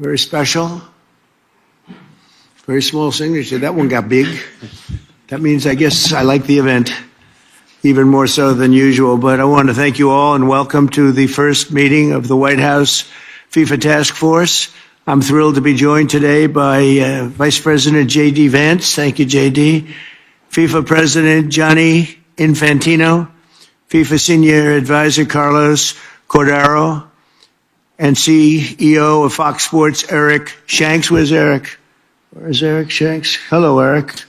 Very special. Very small signature. That one got big. That means I guess I like the event even more so than usual. But I want to thank you all and welcome to the first meeting of the White House FIFA Task Force. I'm thrilled to be joined today by Vice President J.D. Vance. Thank you, J.D. FIFA President Gianni Infantino, FIFA Senior Advisor Carlos Cordaro, and CEO of Fox Sports, Eric Shanks. Where's Eric? Where's Eric Shanks? Hello, Eric.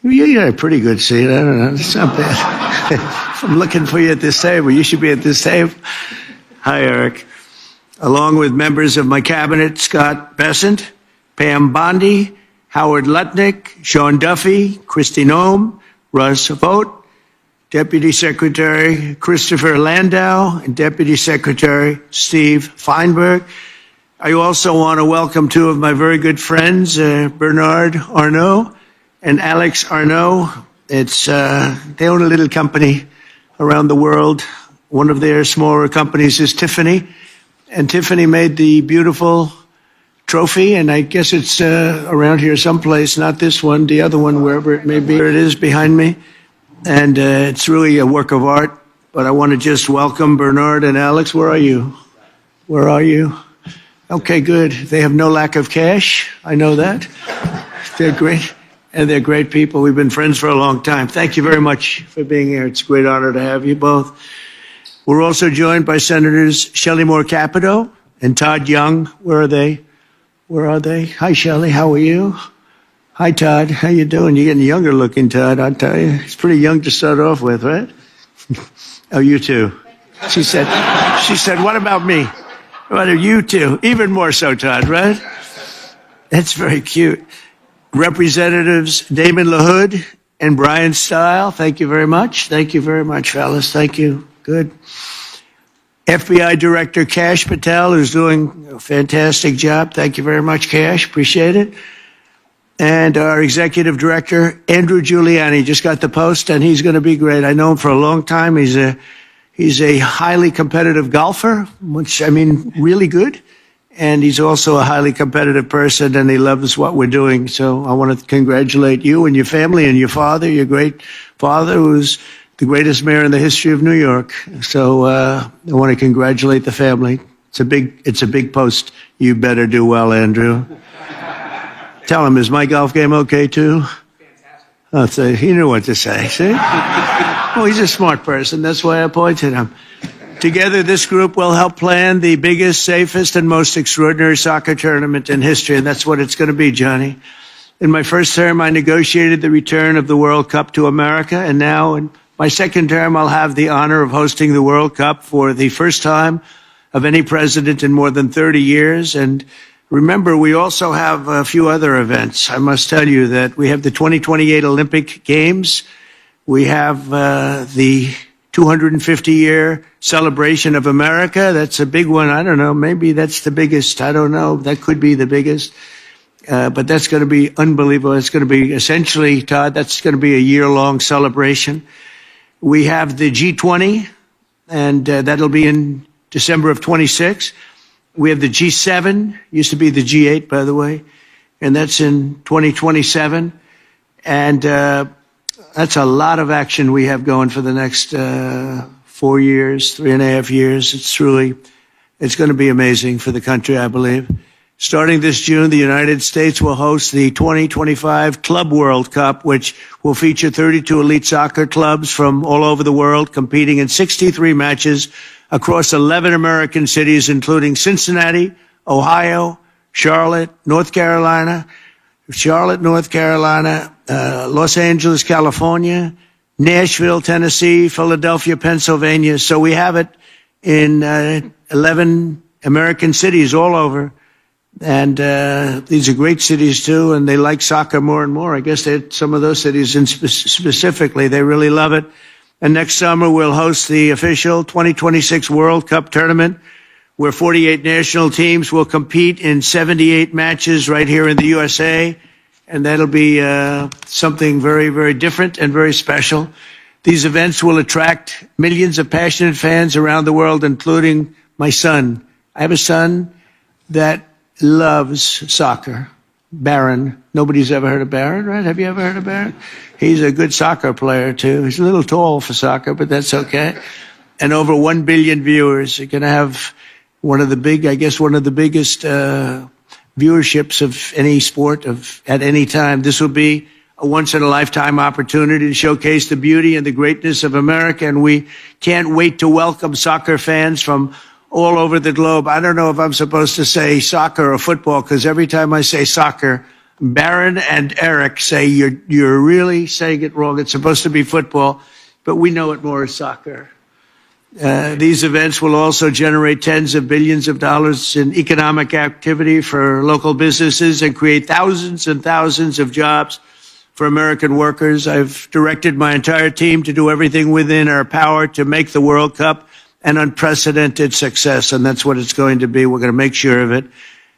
You got a pretty good seat. I don't know. It's not bad. If I'm looking for you at this table, you should be at this table. Hi, Eric. Along with members of my cabinet, Scott Bessent, Pam Bondi, Howard Lutnick, Sean Duffy, Kристи Ноем, Russ Vogt, Deputy Secretary Christopher Landau, and Deputy Secretary Steve Feinberg. I also want to welcome two of my very good friends, Bernard Arnault and Alex Arnault. They own a little company around the world. One of their smaller companies is Tiffany, and Tiffany made the beautiful trophy, and I guess it's around here someplace, not this one, the other one, wherever it may be. There it is behind me, and it's really a work of art, but I want to just welcome Bernard and Alex. Where are you? Where are you? Okay, good. They have no lack of cash. I know that. They're great, and they're great people. We've been friends for a long time. Thank you very much for being here. It's a great honor to have you both. We're also joined by Senators Shelley Moore Capito and Todd Young. Where are they? Where are they? Hi, Shelley. How are you? Hi, Todd. How you doing? You're getting younger looking, Todd, I'll tell you. It's pretty young to start off with, right? Oh, you too. She said, what about me? What are you two? Even more so, Todd, right? That's very cute. Representatives Damon LaHood and Brian Stile, thank you very much. Thank you very much, fellas. Thank you. Good. FBI Director Kash Patel, who's doing a fantastic job. Thank you very much, Kash. Appreciate it. And our Executive Director, Andrew Giuliani, just got the post, and he's going to be great. I know him for a long time. He's a highly competitive golfer, which, I mean, really good. And he's also a highly competitive person, and he loves what we're doing. So I want to congratulate you and your family and your father, your great father, who's the greatest mayor in the history of New York. So I want to congratulate the family. It's a big post. You better do well, Andrew. Tell him, is my golf game okay too? Fantastic. Oh, so he knew what to say. See? Oh, he's a smart person. That's why I appointed him. Together, this group will help plan the biggest, safest, and most extraordinary soccer tournament in history, and that's what it's going to be, Johnny. In my first term, I negotiated the return of the World Cup to America, and now in my second term, I'll have the honor of hosting the World Cup for the first time of any president in more than 30 years. And remember, we also have a few other events. I must tell you that we have the 2028 Olympic Games. We have the 250-year celebration of America. That's a big one. I don't know. Maybe that's the biggest. I don't know. That could be the biggest. But that's going to be unbelievable. It's going to be essentially, Todd, that's going to be a year-long celebration. We have the G20, and that'll be in December of 26. We have the G7, used to be the G8, by the way, and that's in 2027. And that's a lot of action we have going for the next 4 years, 3.5 years. It's going to be amazing for the country, I believe. Starting this June, the United States will host the 2025 Club World Cup, which will feature 32 elite soccer clubs from all over the world competing in 63 matches across 11 American cities, including Cincinnati, Ohio, Charlotte, North Carolina, Los Angeles, California, Nashville, Tennessee, Philadelphia, Pennsylvania. So we have it in 11 American cities all over. And these are great cities, too, and they like soccer more and more. I guess some of those cities specifically, they really love it. And next summer, we'll host the official 2026 World Cup tournament, where 48 national teams will compete in 78 matches right here in the USA. And that'll be something very, very different and very special. These events will attract millions of passionate fans around the world, including my son. I have a son that loves soccer. Barron. Nobody's ever heard of Barron, right? Have you ever heard of Barron? He's a good soccer player, too. He's a little tall for soccer, but that's okay. And over 1 billion viewers. You're going to have one of the biggest viewerships of any sport at any time. This will be a once-in-a-lifetime opportunity to showcase the beauty and the greatness of America, and we can't wait to welcome soccer fans from all over the globe. I don't know if I'm supposed to say soccer or football, because every time I say soccer, Barron and Eric say you're really saying it wrong. It's supposed to be football, but we know it more as soccer. These events will also generate tens of billions of dollars in economic activity for local businesses and create thousands and thousands of jobs for American workers. I've directed my entire team to do everything within our power to make the World Cup an unprecedented success, and that's what it's going to be. We're going to make sure of it.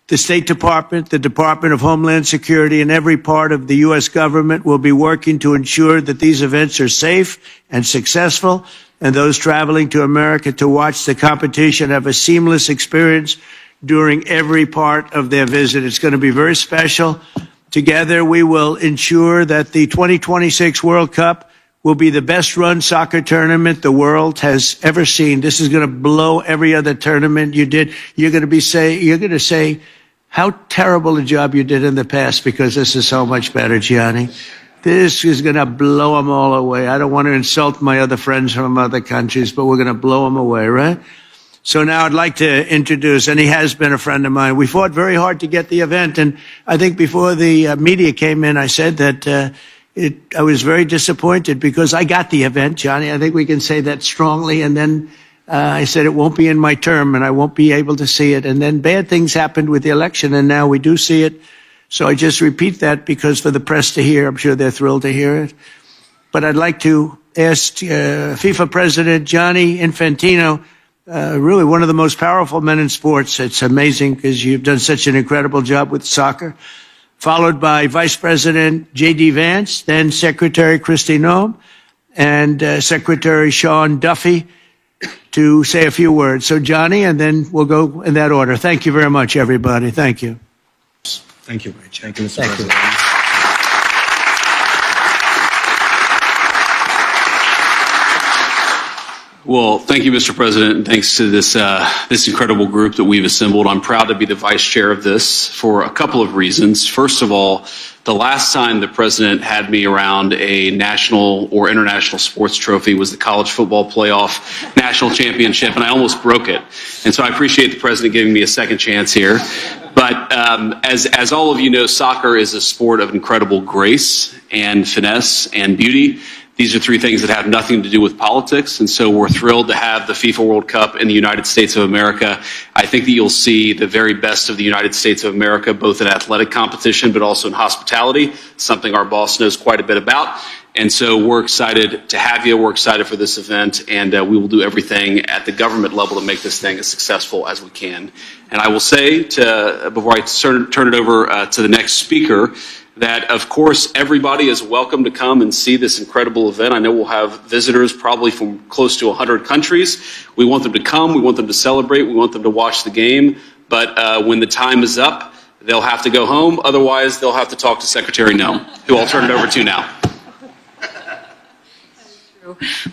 The State Department, the Department of Homeland Security, and every part of the U.S. government will be working to ensure that these events are safe and successful, and those traveling to America to watch the competition have a seamless experience during every part of their visit. It's going to be very special. Together, we will ensure that the 2026 World Cup will be the best-run soccer tournament the world has ever seen. This is going to blow every other tournament you did. You're going to say how terrible a job you did in the past, because this is so much better, Gianni. This is going to blow them all away. I don't want to insult my other friends from other countries, but we're going to blow them away, right? So now I'd like to introduce, and he has been a friend of mine. We fought very hard to get the event, and I think before the media came in, I said that I was very disappointed because I got the event, Johnny. I think we can say that strongly. And then I said it won't be in my term and I won't be able to see it. And then bad things happened with the election, and now we do see it. So I just repeat that because for the press to hear, I'm sure they're thrilled to hear it. But I'd like to ask FIFA President Gianni Infantino, really one of the most powerful men in sports. It's amazing because you've done such an incredible job with soccer. Followed by Vice President J.D. Vance, then Secretary Kристи Ноем, and Secretary Sean Duffy to say a few words. So Johnny, and then we'll go in that order. Thank you very much, everybody. Thank you. Thank you, Rich. Thank you, Mr. President. Well, thank you, Mr. President, and thanks to this incredible group that we've assembled. I'm proud to be the vice chair of this for a couple of reasons. First of all, the last time the president had me around a national or international sports trophy was the college football playoff national championship, and I almost broke it. And so I appreciate the president giving me a second chance here. But as all of you know, soccer is a sport of incredible grace and finesse and beauty. These are three things that have nothing to do with politics, and so we're thrilled to have the FIFA World Cup in the United States of America. I think that you'll see the very best of the United States of America, both in athletic competition but also in hospitality, something our boss knows quite a bit about. And so we're excited to have you. We're excited for this event, and we will do everything at the government level to make this thing as successful as we can. And I will say, before I turn it over to the next speaker, that, of course, everybody is welcome to come and see this incredible event. I know we'll have visitors probably from close to 100 countries. We want them to come. We want them to celebrate. We want them to watch the game. But when the time is up, they'll have to go home. Otherwise, they'll have to talk to Secretary Ноем, who I'll turn it over to now.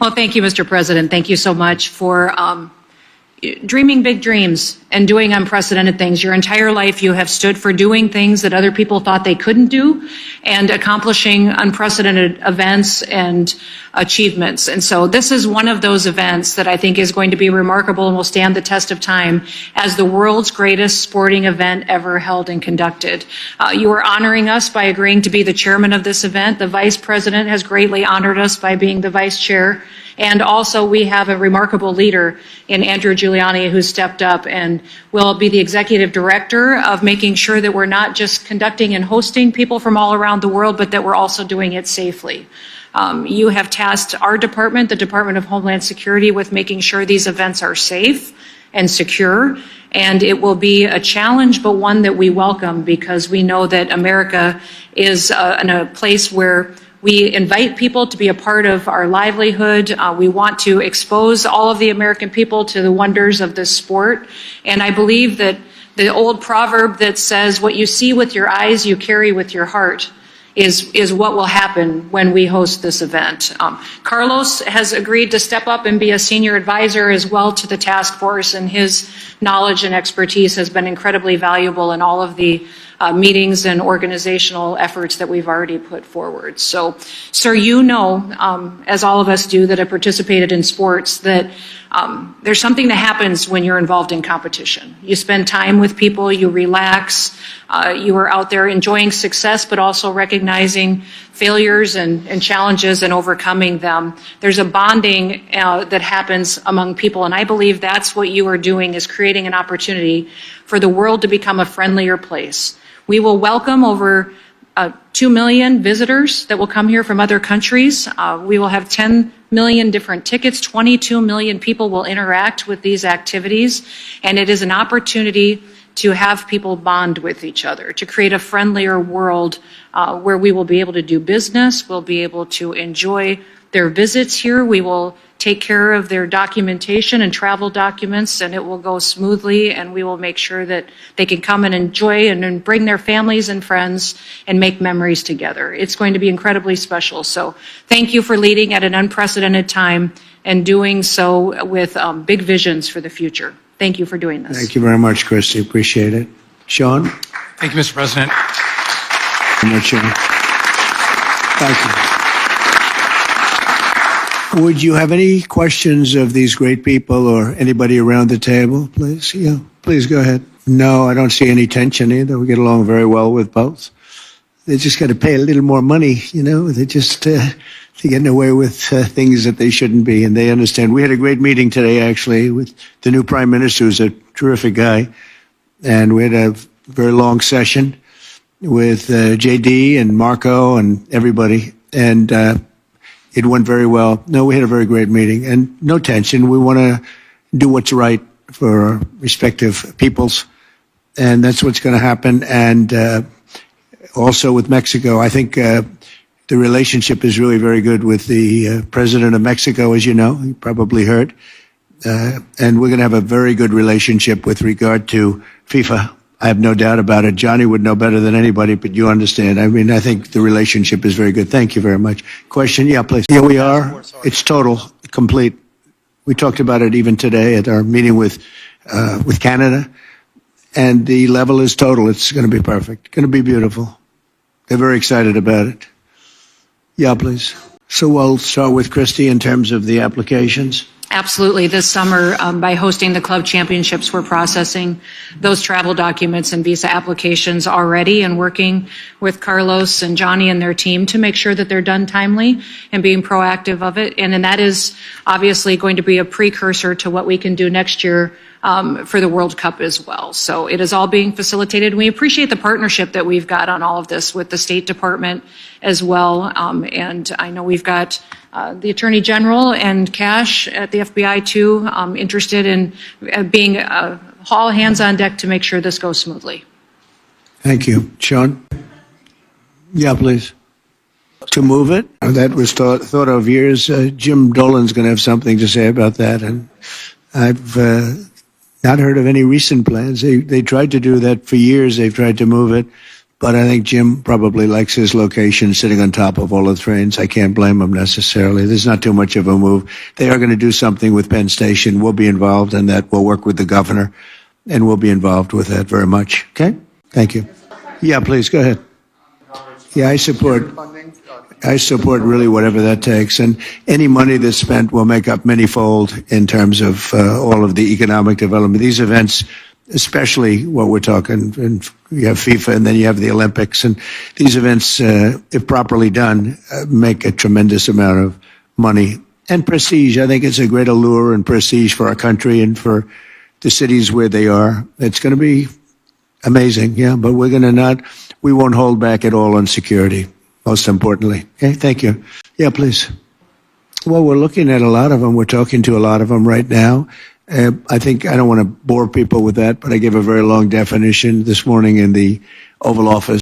Well, thank you, Mr. President. Thank you so much for dreaming big dreams and doing unprecedented things. Your entire life you have stood for doing things that other people thought they couldn't do and accomplishing unprecedented events and achievements. And so this is one of those events that I think is going to be remarkable and will stand the test of time as the world's greatest sporting event ever held and conducted. You are honoring us by agreeing to be the chairman of this event. The vice president has greatly honored us by being the vice chair. And also we have a remarkable leader in Andrew Giuliani who stepped up and will be the executive director of making sure that we're not just conducting and hosting people from all around the world, but that we're also doing it safely. You have tasked our department, the Department of Homeland Security, with making sure these events are safe and secure. And it will be a challenge, but one that we welcome because we know that America is in a place where we invite people to be a part of our livelihood. We want to expose all of the American people to the wonders of this sport. And I believe that The old proverb that says, what you see with your eyes, you carry with your heart, is what will happen when we host this event. Carlos has agreed to step up and be a senior advisor as well to the task force, and his knowledge and expertise has been incredibly valuable in all of the meetings and organizational efforts that we've already put forward. So, sir, you know, as all of us do that have participated in sports, that there's something that happens when you're involved in competition. You spend time with people, you relax, you are out there enjoying success, but also recognizing failures and challenges and overcoming them. There's a bonding that happens among people, and I believe that's what you are doing, is creating an opportunity for the world to become a friendlier place. We will welcome over 2 million visitors that will come here from other countries. We will have 10 million different tickets. 22 million people will interact with these activities. And it is an opportunity to have people bond with each other, to create a friendlier world where we will be able to do business, we'll be able to enjoy their visits here. We will take care of their documentation and travel documents, and it will go smoothly, and we will make sure that they can come and enjoy and bring their families and friends and make memories together. It's going to be incredibly special. So thank you for leading at an unprecedented time and doing so with big visions for the future. Thank you for doing this. Thank you very much, Christy. Appreciate it. Sean? Thank you, Mr. President. Very much, Sean. Thank you. Would you have any questions of these great people or anybody around the table, please? Yeah, please go ahead. No, I don't see any tension either. We get along very well with both. They just got to pay a little more money, you know. They just they're getting away with things that they shouldn't be, and they understand. We had a great meeting today, actually, with the new Prime Minister, who's a terrific guy, and we had a very long session with JD and Marco and everybody, and it went very well. No, we had a very great meeting, and no tension. We want to do what's right for our respective peoples, and that's what's going to happen. And also with Mexico, I think the relationship is really very good with the president of Mexico, as you know, you probably heard. And we're going to have a very good relationship with regard to FIFA. I have no doubt about it. Johnny would know better than anybody, but you understand. I mean, I think the relationship is very good. Thank you very much. Question? Yeah, please. Yeah, we are. It's total, complete. We talked about it even today at our meeting with Canada, and the level is total. It's going to be perfect. Going to be beautiful. They're very excited about it. Yeah, please. So we'll start with Christy in terms of the applications. Absolutely. This summer, by hosting the club championships, we're processing those travel documents and visa applications already and working with Carlos and Johnny and their team to make sure that they're done timely and being proactive of it. And then that is obviously going to be a precursor to what we can do next year for the World Cup as well. So it is all being facilitated. We appreciate the partnership that we've got on all of this with the State Department as well. And I know we've got the Attorney General and Cash at the FBI too, interested in being all hands on deck to make sure this goes smoothly. Thank you. Sean? Yeah, please. To move it? That was thought of years. Jim Dolan's going to have something to say about that, and I've not heard of any recent plans. They tried to do that for years. They've tried to move it. But I think Jim probably likes his location sitting on top of all the trains. I can't blame him necessarily. There's not too much of a move. They are going to do something with Penn Station. We'll be involved in that. We'll work with the governor, and we'll be involved with that very much. Okay? Thank you. Yeah, please, go ahead. Yeah, I support really whatever that takes. And any money that's spent will make up manyfold in terms of all of the economic development. These events, especially what we're talking, and you have FIFA and then you have the Olympics, and these events, if properly done, make a tremendous amount of money and prestige. I think it's a great allure and prestige for our country and for the cities where they are. It's going to be amazing, yeah, but we won't hold back at all on security, most importantly. Okay, thank you. Yeah, please. Well, we're looking at a lot of them. We're talking to a lot of them right now. I think I don't want to bore people with that, but I gave a very long definition this morning in the Oval Office.